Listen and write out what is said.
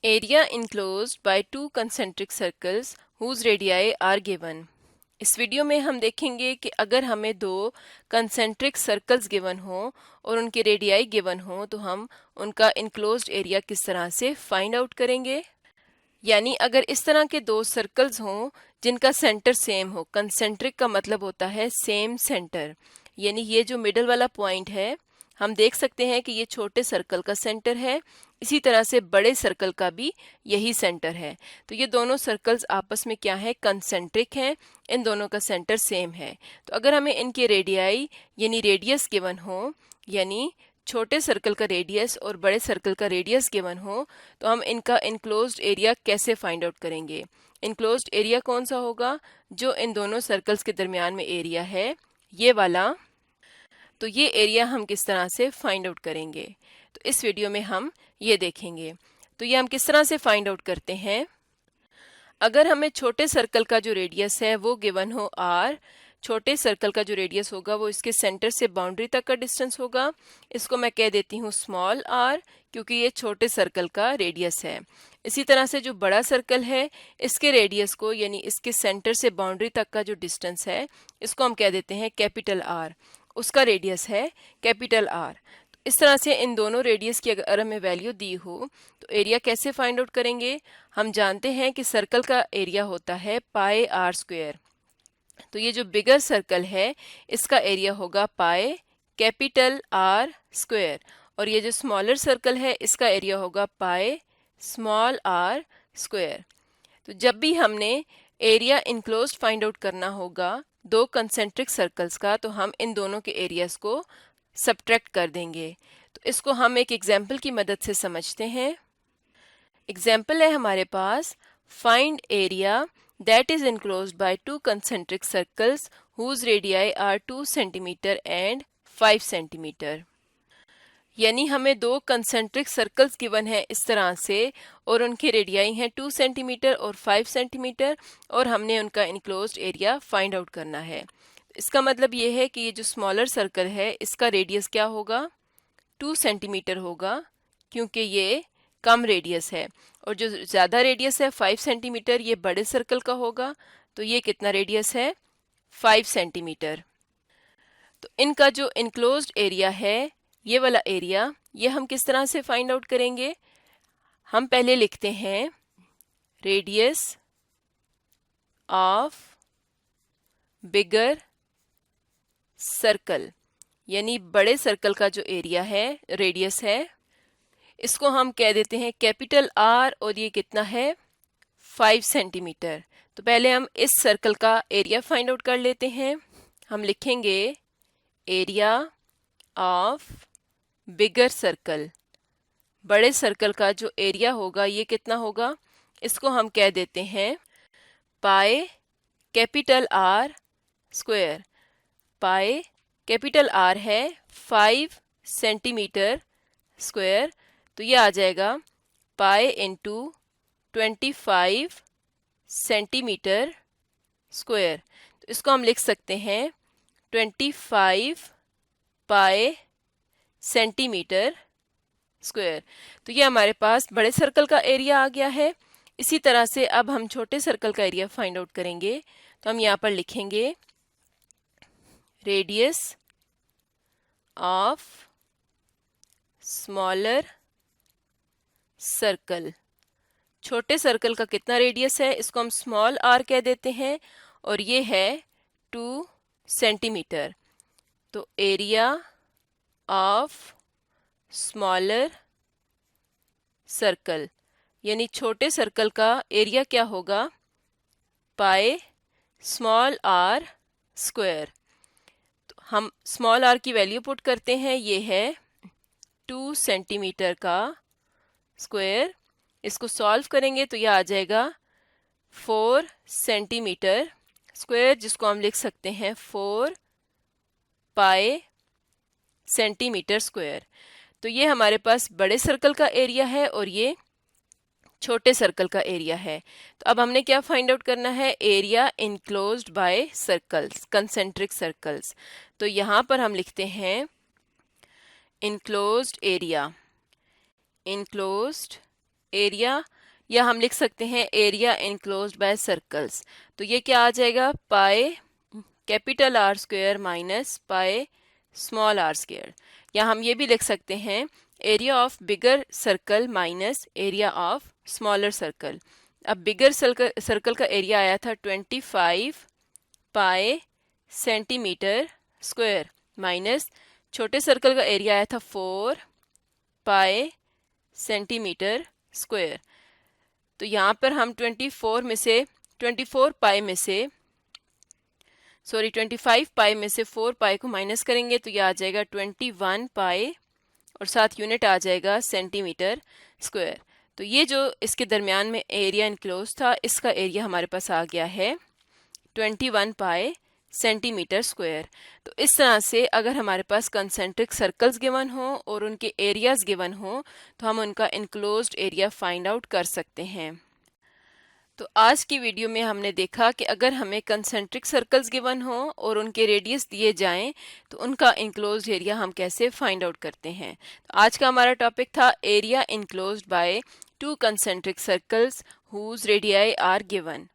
Area enclosed by two concentric circles whose radii are given. इस video में हम देखेंगे कि अगर हमें दो कंसेंट्रिक सर्कल्स गिवन हो और उनके रेडियाई गिवन हो तो हम उनका इनक्लोज्ड एरिया किस तरह से फाइंड आउट करेंगे। यानी अगर इस तरह के दो सर्कल्स हों जिनका सेंटर सेम हो, कंसेंट्रिक का मतलब होता है सेम सेंटर, यानी ये जो मिडल वाला पॉइंट है हम देख सकते हैं कि ये छोटे सर्कल का सेंटर है, इसी तरह से बड़े सर्कल का भी यही सेंटर है। तो ये दोनों सर्कल्स आपस में क्या है, कंसेंट्रिक हैं, इन दोनों का सेंटर सेम है। तो अगर हमें इनके रेडियाई यानी रेडियस गिवन हो, यानी छोटे सर्कल का रेडियस और बड़े सर्कल का रेडियस गिवन हो, तो हम इनका इनक्लोज्ड एरिया कैसे फाइंड आउट करेंगे। इनक्लोज्ड एरिया कौन सा होगा, जो इन दोनों सर्कल्स के दरमियान में एरिया है, ये वाला। तो ये एरिया हम किस तरह से फाइंड आउट करेंगे, तो इस वीडियो में हम ये देखेंगे। तो ये हम किस तरह से फाइंड आउट करते हैं। अगर हमें छोटे सर्कल का जो रेडियस है वो गिवन हो r, छोटे सर्कल का जो रेडियस होगा वो इसके सेंटर से बाउंड्री तक का डिस्टेंस होगा। इसको मैं कह देती हूँ स्मॉल r, क्योंकि ये छोटे सर्कल का रेडियस है। इसी तरह से जो बड़ा सर्कल है इसके रेडियस को यानी इसके सेंटर से बाउंड्री तक का जो डिस्टेंस है इसको हम कह देते हैं कैपिटल R, उसका रेडियस है कैपिटल R। इस तरह से इन दोनों रेडियस की अगर हमें वैल्यू दी हो तो एरिया कैसे फाइंड आउट करेंगे। हम जानते हैं कि सर्कल का एरिया होता है पाई आर स्क्वायर। तो ये जो बिगर सर्कल है इसका एरिया होगा पाई कैपिटल आर स्क्वायर, और ये जो स्मॉलर सर्कल है इसका एरिया होगा पाई स्मॉल आर स्क्वायर। तो जब भी हमने एरिया इनक्लोज्ड फाइंड आउट करना होगा दो कंसेंट्रिक सर्कल्स का, तो हम इन दोनों के एरियाज को सब्ट्रैक्ट कर देंगे। तो इसको हम एक एग्जाम्पल की मदद से समझते हैं। एग्जाम्पल है हमारे पास, find area that is enclosed by two concentric circles whose radii are 2 centimetre and 5 centimetre. यानी हमें दो कंसेंट्रिक सर्कल्स गिवन है इस तरह से और उनके रेडियाई हैं 2 सेंटीमीटर और 5 सेंटीमीटर, और हमने उनका इनक्लोज्ड एरिया फाइंड आउट करना है। इसका मतलब ये है कि ये जो स्मॉलर सर्कल है इसका रेडियस क्या होगा, 2 सेंटीमीटर होगा, क्योंकि ये कम रेडियस है। और जो ज़्यादा रेडियस है 5 सेंटीमीटर, ये बड़े सर्कल का होगा, तो ये कितना रेडियस है, 5 सेंटीमीटर। तो इनका जो इनक्लोज्ड एरिया है ये वाला एरिया, ये हम किस तरह से फाइंड आउट करेंगे। हम पहले लिखते हैं रेडियस ऑफ बिगर सर्कल, यानी बड़े सर्कल का जो एरिया है रेडियस है, इसको हम कह देते हैं कैपिटल R, और ये कितना है 5 सेंटीमीटर। तो पहले हम इस सर्कल का एरिया फाइंड आउट कर लेते हैं। हम लिखेंगे एरिया ऑफ बिगर सर्कल, बड़े सर्कल का जो एरिया होगा ये कितना होगा, इसको हम कह देते हैं pi capital R square. Pi capital R है 5 सेंटीमीटर स्क्वायर, तो ये आ जाएगा पाई इंटू 25 सेंटीमीटर स्क्वायर। तो इसको हम लिख सकते हैं 25 पाई सेंटीमीटर स्क्वायर। तो ये हमारे पास बड़े सर्कल का एरिया आ गया है। इसी तरह से अब हम छोटे सर्कल का एरिया फाइंड आउट करेंगे। तो हम यहाँ पर लिखेंगे रेडियस ऑफ स्मॉलर सर्कल। छोटे सर्कल का कितना रेडियस है, इसको हम स्मॉल r कह देते हैं, और ये है 2 सेंटीमीटर। तो एरिया ऑफ स्मॉलर सर्कल, यानी छोटे सर्कल का एरिया क्या होगा, पाई स्मॉल r स्क्वायर। तो हम स्मॉल r की वैल्यू पुट करते हैं, ये है 2 सेंटीमीटर का स्क्वायर। इसको सॉल्व करेंगे तो यह आ जाएगा 4 सेंटीमीटर स्क्वायर, जिसको हम लिख सकते हैं 4 पाई सेंटीमीटर स्क्वायर। तो ये हमारे पास बड़े सर्कल का एरिया है और ये छोटे सर्कल का एरिया है। तो अब हमने क्या फाइंड आउट करना है, area enclosed bye circles, concentric circles. तो यहाँ पर हम लिखते हैं इनक्लोज्ड एरिया। इनक्लोज्ड एरिया या हम लिख सकते हैं एरिया इनक्लोज्ड बाय सर्कल्स। तो ये क्या आ जाएगा, pi capital R square minus pi small R square. या हम ये भी लिख सकते हैं area of bigger circle minus area of smaller circle. अब बिगर सर्कल का एरिया आया था 25 पाई सेंटीमीटर स्क्वायर माइनस छोटे सर्कल का एरिया आया था 4 पाई सेंटीमीटर स्क्वायर। तो यहाँ पर हम 24 पाई में से 25 पाई में से 4 पाई को माइनस करेंगे तो यह आ जाएगा 21 पाई और साथ यूनिट आ जाएगा सेंटीमीटर स्क्वायर। तो ये जो इसके दरमियान में एरिया इनक्लोज था, इसका एरिया हमारे पास आ गया है 21 पाई सेंटीमीटर स्क्वायर। तो इस तरह से अगर हमारे पास कंसेंट्रिक सर्कल्स गिवन हो और उनके एरियाज गिवन हो तो हम उनका इनक्लोज्ड एरिया फाइंड आउट कर सकते हैं। तो आज की वीडियो में हमने देखा कि अगर हमें कंसेंट्रिक सर्कल्स गिवन हो और उनके रेडियस दिए जाएं तो उनका इनक्लोज्ड एरिया हम कैसे फाइंड आउट करते हैं। तो आज का हमारा टॉपिक था area enclosed by two concentric circles whose radii R given.